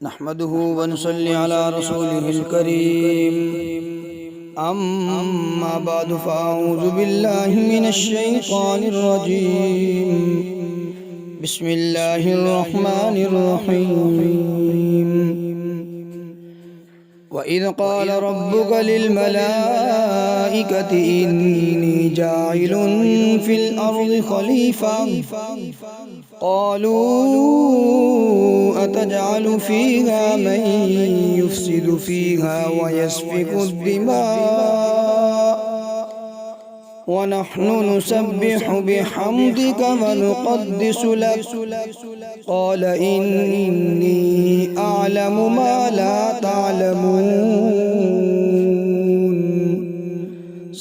نحمده ونصلي على رسوله الكريم أما بعد فأعوذ بالله من الشيطان الرجيم بسم الله الرحمن الرحيم وإذ قال ربك للملائكة إني جاعل في الأرض خليفة قالوا أتجعل فيها من يفسد فيها ويسفك الدماء ونحن نسبح بحمدك ونقدس لك قال إني أعلم ما لا تعلمون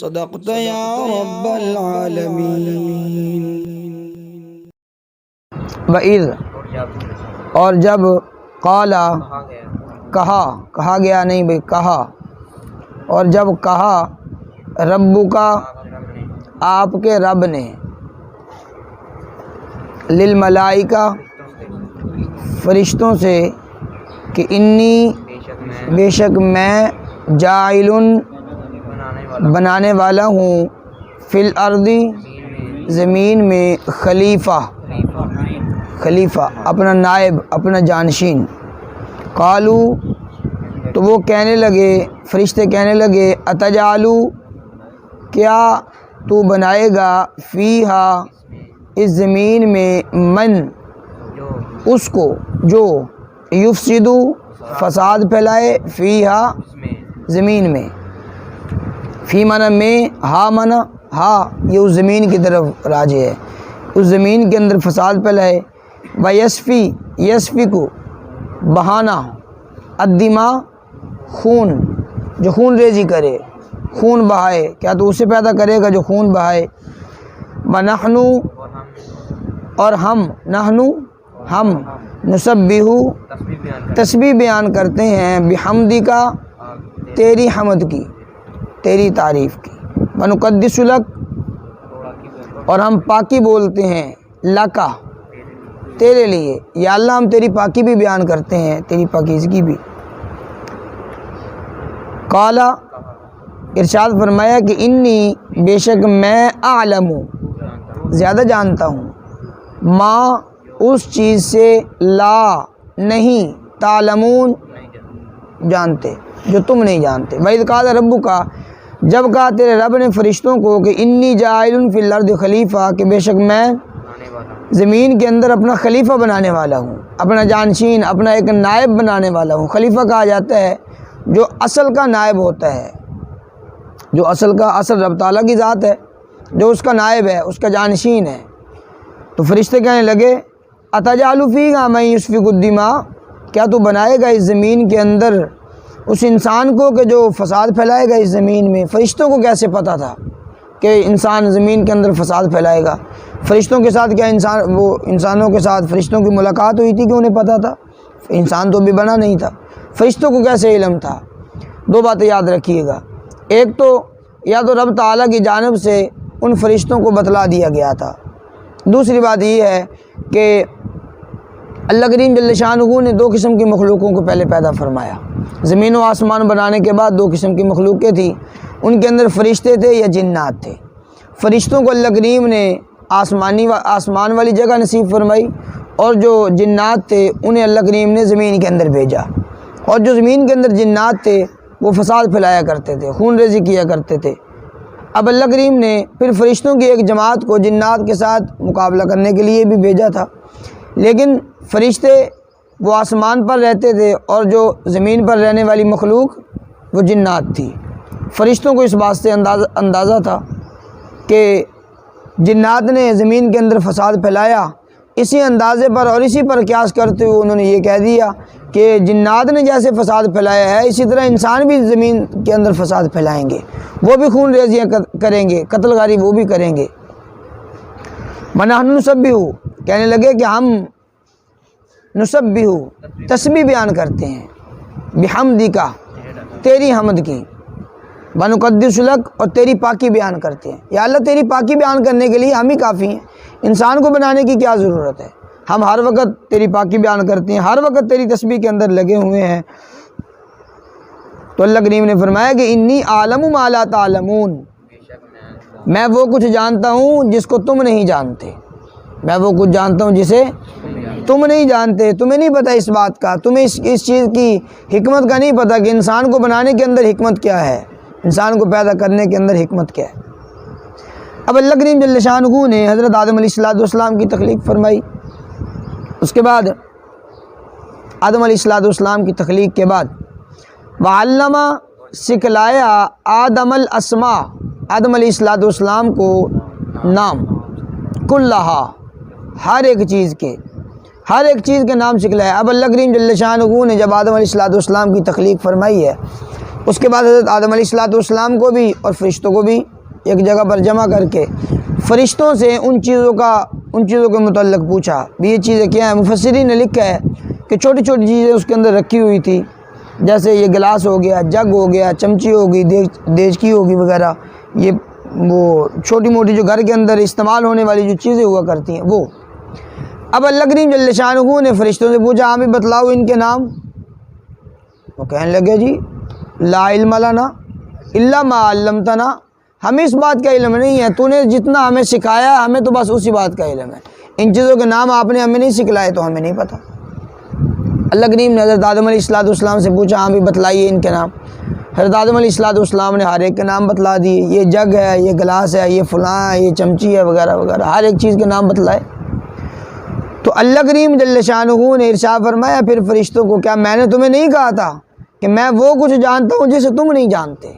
صدقت يا رب العالمين۔ وَإِذْ اور جب قالا کہا گیا نہیں بھئی کہا، اور جب کہا ربو کا آپ کے رب نے للملائکہ فرشتوں سے کہ انی بے شک میں جاعل بنانے والا ہوں فی الارض زمین میں خلیفہ اپنا نائب اپنا جانشین۔ قالو تو وہ کہنے لگے، فرشتے کہنے لگے اتجعلو کیا تو بنائے گا فیہا اس زمین میں من اس کو جو یفسدو فساد پھیلائے فیہا زمین میں، فی معنی میں، ہا معنی ہا یہ اس زمین کی طرف راجع ہے، اس زمین کے اندر فساد پھیلائے، یسفی کو بہانا، الدماء خون جو خون ریزی کرے، خون بہائے، کیا تو اسے پیدا کرے گا جو خون بہائے، ونحن اور ہم نسبح تسبیح بیان کرتے ہیں بحمدی کا تیری حمد کی، تیری تعریف کی، ونقدس لک اور ہم پاکی بولتے ہیں لکا تیرے لیے، یا اللہ ہم تیری پاکی بھی بیان کرتے ہیں، تیری پاکیزگی بھی۔ قالا ارشاد فرمایا کہ انی بے شک میں اعلم زیادہ جانتا ہوں، ما اس چیز سے لا نہیں تعلمون جانتے جو تم نہیں جانتے۔ وَإِذْ قَالَ رَبُّكَ جب کہا تیرے رب نے فرشتوں کو کہ انی جاعل فی الارض خلیفہ کہ بے شک میں زمین کے اندر اپنا خلیفہ بنانے والا ہوں، اپنا جانشین اپنا ایک نائب بنانے والا ہوں۔ خلیفہ کہا جاتا ہے جو اصل کا نائب ہوتا ہے، جو اصل رب تعالیٰ کی ذات ہے، جو اس کا نائب ہے، اس کا جانشین ہے۔ تو فرشتے کہنے لگے اتجعل فیہا من یسفک الدماء کیا تو بنائے گا اس زمین کے اندر اس انسان کو کہ جو فساد پھیلائے گا اس زمین میں۔ فرشتوں کو کیسے پتہ تھا کہ انسان زمین کے اندر فساد پھیلائے گا؟ فرشتوں کے ساتھ کیا انسانوں کے ساتھ فرشتوں کی ملاقات ہوئی تھی کہ انہیں پتہ تھا؟ انسان تو ابھی بنا نہیں تھا، فرشتوں کو کیسے علم تھا؟ دو باتیں یاد رکھیے گا، ایک تو یا تو رب تعالیٰ کی جانب سے ان فرشتوں کو بتلا دیا گیا تھا، دوسری بات یہ ہے کہ اللہ کریم جل شانہ نے دو قسم کی مخلوقوں کو پہلے پیدا فرمایا۔ زمین و آسمان بنانے کے بعد دو قسم کی مخلوقیں تھیں، ان کے اندر فرشتے تھے یا جنات تھے۔ فرشتوں کو اللہ کریم نے آسمان والی جگہ نصیب فرمائی، اور جو جنات تھے انہیں اللہ کریم نے زمین کے اندر بھیجا، اور جو زمین کے اندر جنات تھے وہ فساد پھیلایا کرتے تھے، خون ریزی کیا کرتے تھے۔ اب اللہ کریم نے پھر فرشتوں کی ایک جماعت کو جنات کے ساتھ مقابلہ کرنے کے لیے بھی بھیجا تھا، لیکن فرشتے وہ آسمان پر رہتے تھے اور جو زمین پر رہنے والی مخلوق وہ جنات تھی۔ فرشتوں کو اس بات سے اندازہ تھا کہ جنات نے زمین کے اندر فساد پھیلایا، اسی اندازے پر اور اسی پر قیاس کرتے ہوئے انہوں نے یہ کہہ دیا کہ جنات نے جیسے فساد پھیلایا ہے اسی طرح انسان بھی زمین کے اندر فساد پھیلائیں گے، وہ بھی خون ریزیاں کریں گے، قتل گاری وہ بھی کریں گے۔ ونحن نسبح کہنے لگے کہ ہم نسبح تسبیح بیان کرتے ہیں بحمدی کا تیری حمد کی، ونقدس لک اور تیری پاکی بیان کرتے ہیں۔ یا اللہ تیری پاکی بیان کرنے کے لیے ہم ہی کافی ہیں، انسان کو بنانے کی کیا ضرورت ہے؟ ہم ہر وقت تیری پاکی بیان کرتے ہیں، ہر وقت تیری تسبیح کے اندر لگے ہوئے ہیں۔ تو اللہ کریم نے فرمایا کہ انی اعلم ما لا تعلمون، میں وہ کچھ جانتا ہوں جس کو تم نہیں جانتے، میں وہ کچھ جانتا ہوں جسے تم نہیں جانتے، تمہیں نہیں پتہ اس بات کا، تمہیں اس چیز کی حکمت کا نہیں پتہ کہ انسان کو بنانے کے اندر حکمت کیا ہے، انسان کو پیدا کرنے کے اندر حکمت کیا ہے۔ اب اللہ کریم جل شانہ نے حضرت آدم علیہ السلام کی تخلیق فرمائی، اس کے بعد آدم علیہ السلام کی تخلیق کے بعد وعلم، سکھلایا آدم الاسماء، آدم علیہ السلام کو نام، کلہا، ہر ایک چیز کے نام سکھلایا۔ اب اللہ کریم جل شانہ نے جب آدم علیہ السلام کی تخلیق فرمائی ہے، اس کے بعد حضرت آدم علیہ السلام کو بھی اور فرشتوں کو بھی ایک جگہ پر جمع کر کے فرشتوں سے ان چیزوں کے متعلق پوچھا بھی یہ چیزیں کیا ہیں۔ مفسرین نے لکھا ہے کہ چھوٹی چھوٹی چیزیں اس کے اندر رکھی ہوئی تھی، جیسے یہ گلاس ہو گیا، جگ ہو گیا، چمچی ہوگی، دیچکی ہوگی وغیرہ، یہ وہ چھوٹی موٹی جو گھر کے اندر استعمال ہونے والی جو چیزیں ہوا کرتی ہیں وہ۔ اب اللہ کریم جل شانہ نے فرشتوں سے پوچھا ہمیں بتلاؤ ان کے نام، وہ کہنے لگے جی لا علم لنا الا ما علمتنا، ہمیں اس بات کا علم نہیں ہے، تو نے جتنا ہمیں سکھایا ہمیں تو بس اسی بات کا علم ہے، ان چیزوں کے نام آپ نے ہمیں نہیں سکھلائے تو ہمیں نہیں پتہ۔ اللہ کریم نے حضرت آدم علیہ السلام سے پوچھا ہاں بھی بتلائیے ان کے نام۔ حضرت آدم علیہ السلام نے ہر ایک کے نام بتلا دیے، یہ جگ ہے، یہ گلاس ہے، یہ فلاں ہے، یہ چمچی ہے وغیرہ وغیرہ، ہر ایک چیز کے نام بتلائے۔ تو اللہ کریم جل شانہ نے ارشاد فرمایا پھر فرشتوں کو، کیا میں نے تمہیں نہیں کہا تھا کہ میں وہ کچھ جانتا ہوں جسے تم نہیں جانتے؟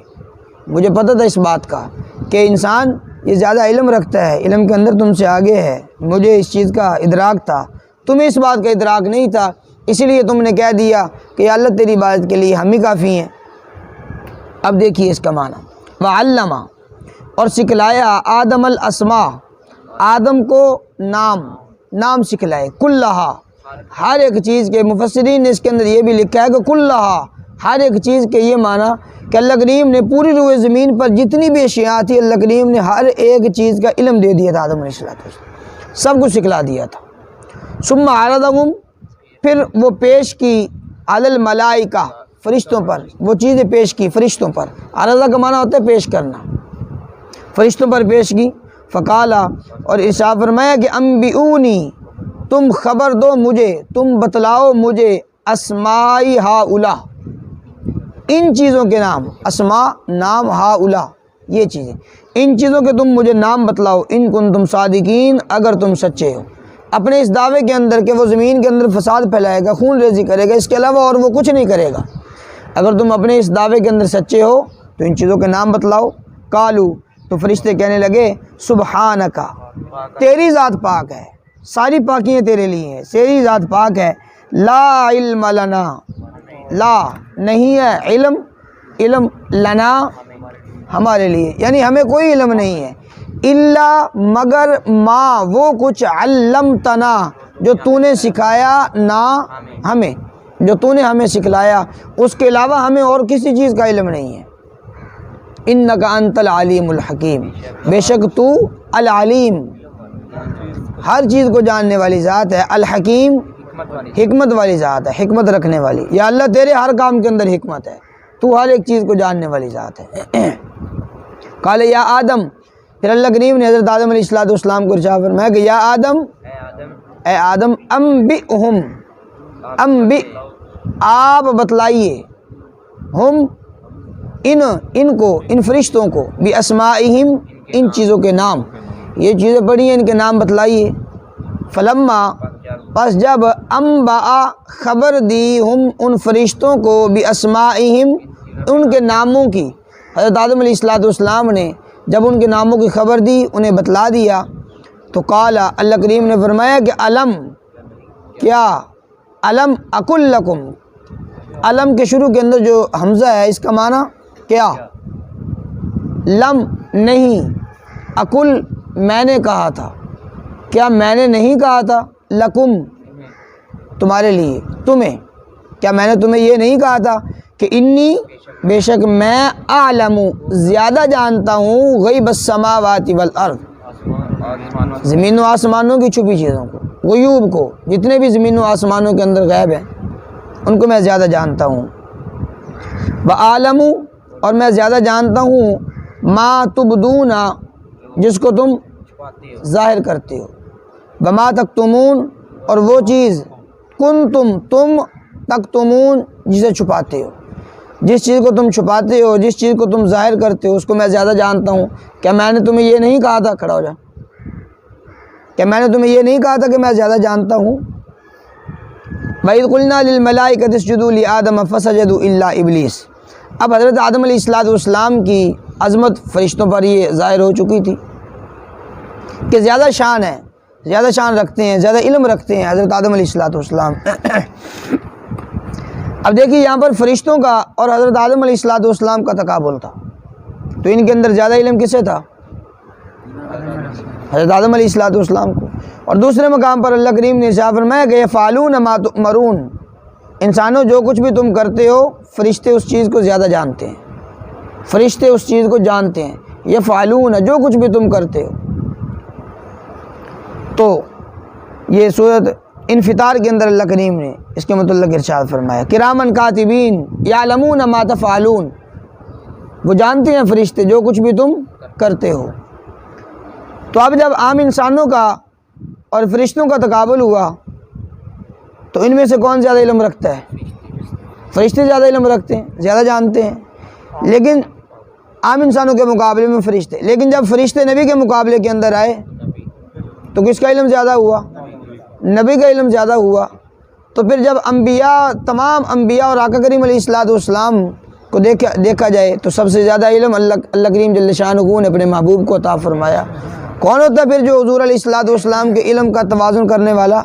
مجھے پتہ تھا اس بات کا کہ انسان یہ زیادہ علم رکھتا ہے، علم کے اندر تم سے آگے ہے، مجھے اس چیز کا ادراک تھا، تمہیں اس بات کا ادراک نہیں تھا، اسی لیے تم نے کہہ دیا کہ یا اللہ تیری عبادت کے لیے ہم ہی کافی ہیں۔ اب دیکھیے اس کا معنی، وعلم، اور سکھلایا آدم الاسماء، آدم کو نام سکھلائے، کلہا، ہر ایک چیز کے۔ مفسرین نے اس کے اندر یہ بھی لکھا ہے کہ کلہا، ہر ایک چیز کے یہ معنی کہ اللہ کریم نے پوری روئے زمین پر جتنی بھی اشیاء تھی اللہ کریم نے ہر ایک چیز کا علم دے دیا تھا آدم علیہ السلام، سب کچھ سکھلا دیا تھا۔ ثم عرضہم، پھر وہ پیش کی علی الملائکہ، فرشتوں پر، وہ چیزیں پیش کی فرشتوں پر، عرضہ کا معنی ہوتا ہے پیش کرنا، فرشتوں پر پیش کی۔ فقالا، اور ارشاد فرمایا کہ انبئونی، تم خبر دو مجھے، تم بتلاؤ مجھے، اسمائی ہاؤلا، ان چیزوں کے نام، اسماء نام، ہاؤلا یہ چیزیں، ان چیزوں کے تم مجھے نام بتلاؤ، ان کنتم صادقین، اگر تم سچے ہو اپنے اس دعوے کے اندر کہ وہ زمین کے اندر فساد پھیلائے گا، خون ریزی کرے گا، اس کے علاوہ اور وہ کچھ نہیں کرے گا، اگر تم اپنے اس دعوے کے اندر سچے ہو تو ان چیزوں کے نام بتلاؤ۔ قالو، تو فرشتے کہنے لگے سبحانک، تیری ذات پاک ہے، ساری پاکیاں تیرے لیے ہیں، تیری ذات پاک ہے، لا علم لنا، لا نہیں ہے علم لنا ہمارے لیے، یعنی ہمیں کوئی علم نہیں ہے، الا مگر ما وہ کچھ علمتنا جو تو نے سکھایا، نہ ہمیں جو تو نے ہمیں سکھلایا، اس کے علاوہ ہمیں اور کسی چیز کا علم نہیں ہے۔ انک انت العلیم الحکیم، بے شک تو العلیم، ہر چیز کو جاننے والی ذات ہے، الحکیم، حکمت والی ذات ہے، حکمت رکھنے والی، یا اللہ تیرے ہر کام کے اندر حکمت ہے، تو ہر ایک چیز کو جاننے والی ذات ہے۔ قال یا آدم، پھر اللہ کریم نے حضرت آدم علیہ السلام کو ارشاد فرمایا کہ یا آدم، اے آدم، انبئہم، انبئ، آپ بتلائیے، ہم ان کو، ان فرشتوں کو، باسمائہم، ان چیزوں کے نام، یہ چیزیں پڑھی ہیں ان کے نام بتلائیے۔ فلما، پس جب انبأ، خبر دی، ہم ان فرشتوں کو، باسمائہم، ان کے ناموں کی، حضرت آدم علیہ السلام نے جب ان کے ناموں کی خبر دی، انہیں بتلا دیا، تو قال، اللہ کریم نے فرمایا کہ علم، کیا، علم اقل لکم، علم کے شروع کے اندر جو حمزہ ہے اس کا معنی کیا، لم نہیں، اقل میں نے کہا تھا، کیا میں نے نہیں کہا تھا، لکم تمہارے لیے، تمہیں، کیا میں نے تمہیں یہ نہیں کہا تھا کہ انی، بے شک میں، اعلم، زیادہ جانتا ہوں، غیب السماوات والارض، زمین و آسمانوں کی چھپی چیزوں کو، غیوب کو، جتنے بھی زمین و آسمانوں کے اندر غیب ہیں ان کو میں زیادہ جانتا ہوں، وعالم، اور میں زیادہ جانتا ہوں ما تبدون، جس کو تم ظاہر کرتے ہو، وما تکتمون، اور وہ چیز تم تکتمون، جسے چھپاتے ہو، جس چیز کو تم چھپاتے ہو، جس چیز کو تم ظاہر کرتے ہو، اس کو میں زیادہ جانتا ہوں۔ کیا میں نے تمہیں یہ نہیں کہا تھا، کھڑا ہو جا، کیا میں نے تمہیں یہ نہیں کہا تھا کہ میں زیادہ جانتا ہوں؟ وَإِذْ قُلْنَا لِلْمَلَائِكَةِ اسْجُدُوا لِآدَمَ فَسَجَدُوا إِلَّا إِبْلِيسَ۔ اب حضرت آدم علیہ السلام کی عظمت فرشتوں پر یہ ظاہر ہو چکی تھی کہ زیادہ شان ہے، زیادہ شان رکھتے ہیں، زیادہ علم رکھتے ہیں حضرت آدم علیہ السلام۔ اب دیکھیے یہاں پر فرشتوں کا اور حضرت آدم علیہ السلام کا تقابل تھا، تو ان کے اندر زیادہ علم کسے تھا؟ حضرت آدم علیہ السلام کو۔ اور دوسرے مقام پر اللہ کریم نے ارشاد فرمایا کہ یفعلون ما تؤمرون، انسانوں جو کچھ بھی تم کرتے ہو فرشتے اس چیز کو زیادہ جانتے ہیں، فرشتے اس چیز کو جانتے ہیں، یفعلون، جو کچھ بھی تم کرتے ہو۔ تو یہ سورۃ انفطار کے اندر اللہ کریم نے اس کے متعلق ارشاد فرمایا کرامن کاتبین یعلمون ما تفعلون، وہ جانتے ہیں فرشتے جو کچھ بھی تم کرتے ہو۔ تو اب جب عام انسانوں کا اور فرشتوں کا تقابل ہوا تو ان میں سے کون زیادہ علم رکھتا ہے؟ فرشتے زیادہ علم رکھتے ہیں، زیادہ جانتے ہیں، لیکن عام انسانوں کے مقابلے میں فرشتے۔ لیکن جب فرشتے نبی کے مقابلے کے اندر آئے تو کس کا علم زیادہ ہوا؟ نبی کا علم زیادہ ہوا۔ تو پھر جب انبیاء، تمام انبیاء اور آقا کریم علیہ السلام کو دیکھا جائے تو سب سے زیادہ علم اللہ کریم جل شانہ نے اپنے محبوب کو عطا فرمایا۔ کون ہوتا ہے پھر جو حضور علیہ السلام کے علم کا توازن کرنے والا،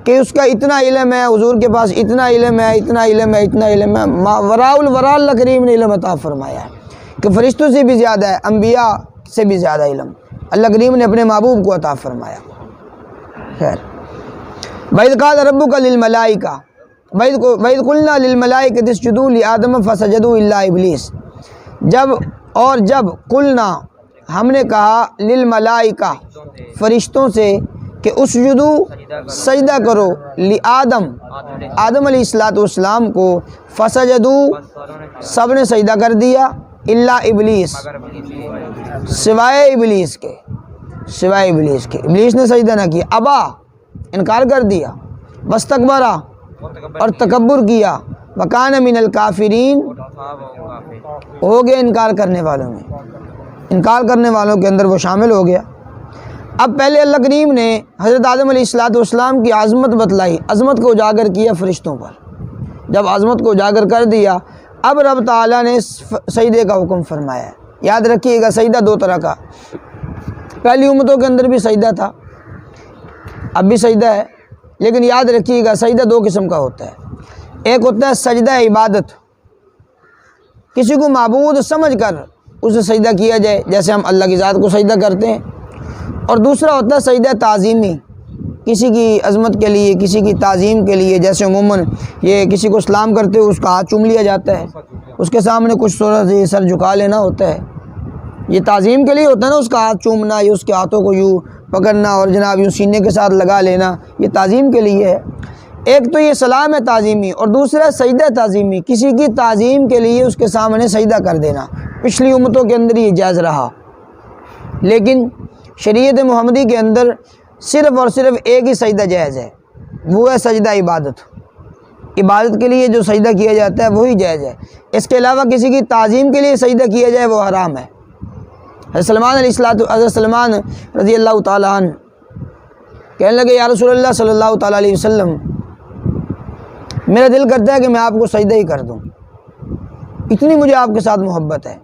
کہ اس کا اتنا علم ہے، حضور کے پاس اتنا علم ہے، اتنا علم ہے، اتنا علم ہے، وراء الورا اللہ کریم نے علم عطا فرمایا ہے کہ فرشتوں سے بھی زیادہ ہے، انبیاء سے بھی زیادہ علم اللہ کریم نے اپنے محبوب کو عطا فرمایا۔ خیر، وَإِذْ قَالَ رَبُّكَ لِلْمَلَائِكَةِ وَإِذْ قُلْنَا لِلْمَلَائِكَةِ اسْجُدُوا لِآدَمَ فَسَجَدُوا إِلَّا إِبْلِيسَ، جب قلنا ہم نے کہا للملائکہ فرشتوں سے کہ اسجدو سجدہ کرو لآدم آدم علیہ السلام کو، فسجدو سب نے سجدہ کر دیا، الا ابلیس سوائے ابلیس کے، سوائے ابلیس کے، ابلیس نے سجدہ نہ کیا، ابا انکار کر دیا، واستکبرا اور تکبر کیا، وکان من الکافرین ہو گیا انکار کرنے والوں میں، انکار کرنے والوں کے اندر وہ شامل ہو گیا۔ اب پہلے اللہ کریم نے حضرت آدم علیہ السلام کی عظمت بتلائی، عظمت کو اجاگر کیا فرشتوں پر، جب عظمت کو اجاگر کر دیا اب رب تعالیٰ نے سجدے کا حکم فرمایا ہے۔ یاد رکھیے گا سجدہ دو طرح کا، پہلی امتوں کے اندر بھی سجدہ تھا، اب بھی سجدہ ہے، لیکن یاد رکھیے گا سجدہ دو قسم کا ہوتا ہے۔ ایک ہوتا ہے سجدہ عبادت، کسی کو معبود سمجھ کر اسے سجدہ کیا جائے جیسے ہم اللہ کی ذات کو سجدہ کرتے ہیں، اور دوسرا ہوتا ہے سجدہ تعظیمی، کسی کی عظمت کے لیے، کسی کی تعظیم کے لیے، جیسے عموماً یہ کسی کو سلام کرتے ہوئے اس کا ہاتھ چوم لیا جاتا ہے، اس کے سامنے کچھ صورت یہ سر جھکا لینا ہوتا ہے، یہ تعظیم کے لیے ہوتا ہے نا، اس کا ہاتھ چومنا یا اس کے ہاتھوں کو یوں پکڑنا اور جناب یوں سینے کے ساتھ لگا لینا، یہ تعظیم کے لیے ہے۔ ایک تو یہ سلام ہے تعظیمی، اور دوسرا سجدہ تعظیمی، کسی کی تعظیم کے لیے اس کے سامنے سجدہ کر دینا۔ پچھلی امتوں کے اندر یہ جائز رہا، لیکن شریعت محمدی کے اندر صرف اور صرف ایک ہی سجدہ جائز ہے، وہ ہے سجدہ عبادت۔ عبادت کے لیے جو سجدہ کیا جاتا ہے وہی جائز ہے، اس کے علاوہ کسی کی تعظیم کے لیے سجدہ کیا جائے وہ حرام ہے۔ حضرت سلمان رضی اللہ تعالیٰ عنہ کہنے لگے یا رسول اللہ صلی اللہ تعالیٰ علیہ وسلم، میرا دل کرتا ہے کہ میں آپ کو سجدہ ہی کر دوں، اتنی مجھے آپ کے ساتھ محبت ہے۔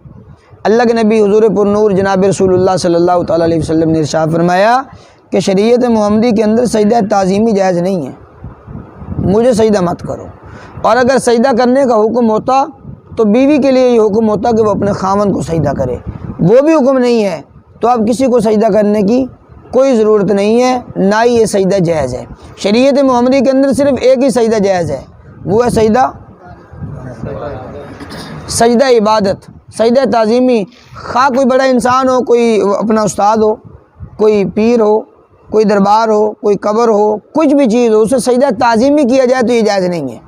اللہ کے نبی حضور پر نور جناب رسول اللہ صلی اللہ تعالیٰ علیہ وسلم نے ارشاد فرمایا کہ شریعت محمدی کے اندر سجدہ تعظیمی جائز نہیں ہے، مجھے سجدہ مت کرو۔ اور اگر سجدہ کرنے کا حکم ہوتا تو بیوی کے لیے یہ حکم ہوتا کہ وہ اپنے خاوند کو سجدہ کرے، وہ بھی حکم نہیں ہے تو اب کسی کو سجدہ کرنے کی کوئی ضرورت نہیں ہے، نہ ہی یہ سجدہ جائز ہے۔ شریعت محمدی کے اندر صرف ایک ہی سجدہ جائز ہے، وہ ہے سجدہ عبادت، سجدہ تعظیمی، خواہ کوئی بڑا انسان ہو، کوئی اپنا استاد ہو، کوئی پیر ہو، کوئی دربار ہو، کوئی قبر ہو، کچھ بھی چیز ہو، اسے سجدہ تعظیمی کیا جائے تو یہ جائز نہیں ہے،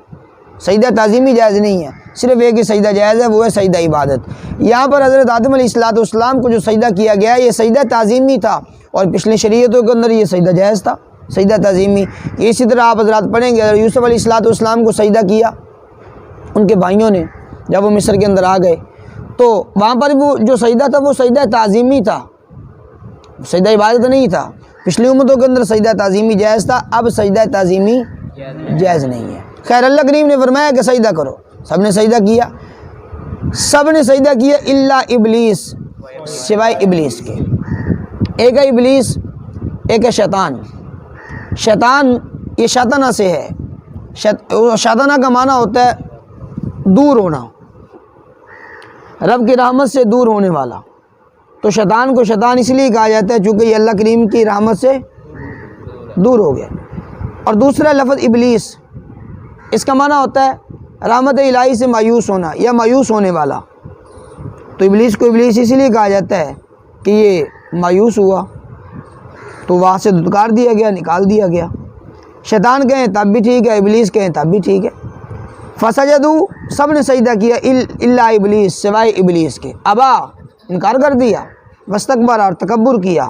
سجدہ تعظیمی جائز نہیں ہے، صرف ایک ہی سجدہ جائز ہے، وہ ہے سجدہ عبادت۔ یہاں پر حضرت آدم علیہ السلام کو جو سجدہ کیا گیا یہ سجدہ تعظیمی تھا، اور پچھلی شریعتوں کے اندر یہ سجدہ جائز تھا، سجدہ تعظیمی۔ اسی طرح آپ حضرات پڑھیں گے حضرت یوسف علیہ السلام کو سجدہ کیا ان کے بھائیوں نے جب وہ مصر کے اندر آ گئے، تو وہاں پر وہ جو سجدہ تھا وہ سجدہ تعظیمی تھا، سجدہ عبادت نہیں تھا۔ پچھلی امتوں کے اندر سجدہ تعظیمی جائز تھا، اب سجدہ تعظیمی جائز نہیں ہے۔ خیر اللہ کریم نے فرمایا کہ سجدہ کرو، سب نے سجدہ کیا، سب نے سجدہ کیا الا ابلیس، سوائے ابلیس کے۔ ایک ہے ابلیس، ایک ہے شیطان۔ شیطان یہ شیطانہ سے ہے، شیطانہ کا معنی ہوتا ہے دور ہونا، رب کی رحمت سے دور ہونے والا۔ تو شیطان کو شیطان اس لیے کہا جاتا ہے چونکہ یہ اللہ کریم کی رحمت سے دور ہو گیا۔ اور دوسرا لفظ ابلیس، اس کا معنی ہوتا ہے رحمت الہی سے مایوس ہونا یا مایوس ہونے والا۔ تو ابلیس کو ابلیس اس لیے کہا جاتا ہے کہ یہ مایوس ہوا تو وہاں سے دھتکار دیا گیا، نکال دیا گیا۔ شیطان کہیں تب بھی ٹھیک ہے، ابلیس کہیں تب بھی ٹھیک ہے۔ فسجدوا، سب نے سجدہ کیا الا ابلیس، سوائے ابلیس کے۔ ابا، انکار کر دیا، واستکبر، اور تکبر کیا،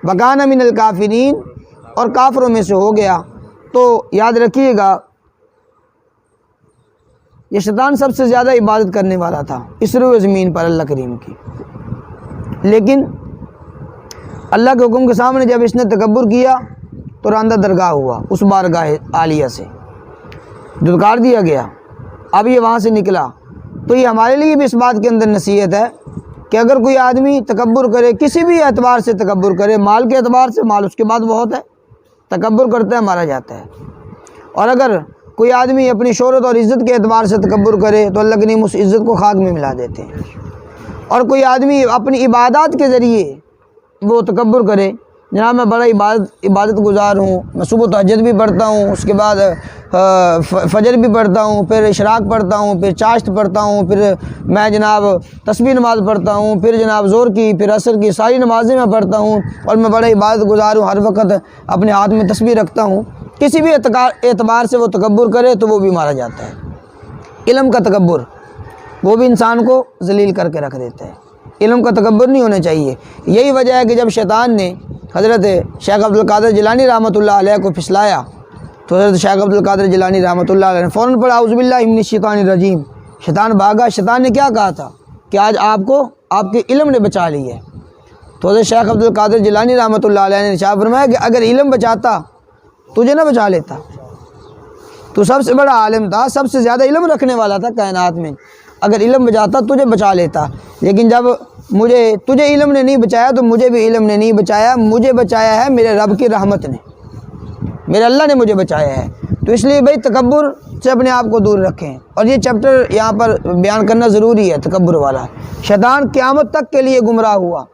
وکان من الکافرین، اور کافروں میں سے ہو گیا۔ تو یاد رکھیے گا یہ شیطان سب سے زیادہ عبادت کرنے والا تھا اس روئے زمین پر اللہ کریم کی، لیکن اللہ کے حکم کے سامنے جب اس نے تکبر کیا تو راندہ درگاہ ہوا اس بارگاہ عالیہ سے، دھتکار دیا گیا۔ اب یہ وہاں سے نکلا۔ تو یہ ہمارے لیے بھی اس بات کے اندر نصیحت ہے کہ اگر کوئی آدمی تکبر کرے، کسی بھی اعتبار سے تکبر کرے، مال کے اعتبار سے مال اس کے بعد بہت ہے، تکبر کرتا ہے مارا جاتا ہے۔ اور اگر کوئی آدمی اپنی شہرت اور عزت کے اعتبار سے تکبر کرے تو اللہ کریم اس عزت کو خاک میں ملا دیتے ہیں۔ اور کوئی آدمی اپنی عبادات کے ذریعے وہ تکبر کرے، جناب میں بڑا عبادت گزار ہوں، میں صبح تہجد بھی پڑھتا ہوں، اس کے بعد فجر بھی پڑھتا ہوں، پھر اشراق پڑھتا ہوں، پھر چاشت پڑھتا ہوں، پھر میں جناب تسبیح نماز پڑھتا ہوں، پھر جناب زور کی، پھر عصر کی، ساری نمازیں میں پڑھتا ہوں، اور میں بڑا عبادت گزار ہوں، ہر وقت اپنے ہاتھ میں تسبیح رکھتا ہوں، کسی بھی اعتبار سے وہ تکبر کرے تو وہ بھی مارا جاتا ہے۔ علم کا تکبر وہ بھی انسان کو ذلیل کر کے رکھ دیتا ہے، علم کا تکبر نہیں ہونا چاہیے۔ یہی وجہ ہے کہ جب شیطان نے حضرت شیخ عبد القادر جیلانی رحمۃ اللہ علیہ کو پھسلایا تو حضرت شیخ عبد القادر جیلانی رحمۃ اللہ علیہ نے فوراً پڑھا اعوذ باللہ من الشیطان الرجیم۔ شیطان بھاگا۔ شیطان نے کیا کہا تھا کہ آج آپ کو آپ کے علم نے بچا لی ہے۔ تو حضرت شیخ عبد القادر جیلانی رحمۃ اللہ علیہ نے ارشاد فرمایا کہ اگر علم بچاتا تجھے نہ بچا لیتا، تو سب سے بڑا عالم تھا، سب سے زیادہ علم رکھنے والا تھا کائنات میں، اگر علم بچاتا تجھے بچا لیتا، لیکن جب تجھے علم نے نہیں بچایا تو مجھے بھی علم نے نہیں بچایا، مجھے بچایا ہے میرے رب کی رحمت نے، میرے اللہ نے مجھے بچایا ہے۔ تو اس لیے بھائی تکبر سے اپنے آپ کو دور رکھیں، اور یہ چیپٹر یہاں پر بیان کرنا ضروری ہے تکبر والا۔ شیطان قیامت تک کے لیے گمراہ ہوا۔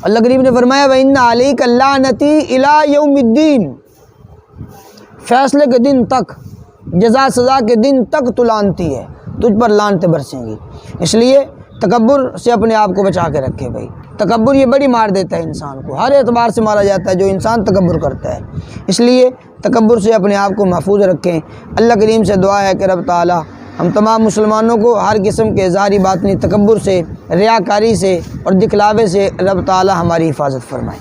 اللہ کریم نے فرمایا وَإِنَّ عَلَيْكَ اللَّعْنَةِ إِلَىٰ يَوْمِ الدِّينِ، فیصلے کے دن تک، جزا سزا کے دن تک تو لعنتی ہے، تجھ پر لعنتیں برسیں گی۔ اس لیے تکبر سے اپنے آپ کو بچا کے رکھے بھائی۔ تکبر یہ بڑی مار دیتا ہے انسان کو، ہر اعتبار سے مارا جاتا ہے جو انسان تکبر کرتا ہے۔ اس لیے تکبر سے اپنے آپ کو محفوظ رکھیں۔ اللہ کریم سے دعا ہے کہ رب تعالی ہم تمام مسلمانوں کو ہر قسم کے ظاہری باطنی تکبر سے، ریاکاری سے اور دکھلاوے سے رب تعالی ہماری حفاظت فرمائے۔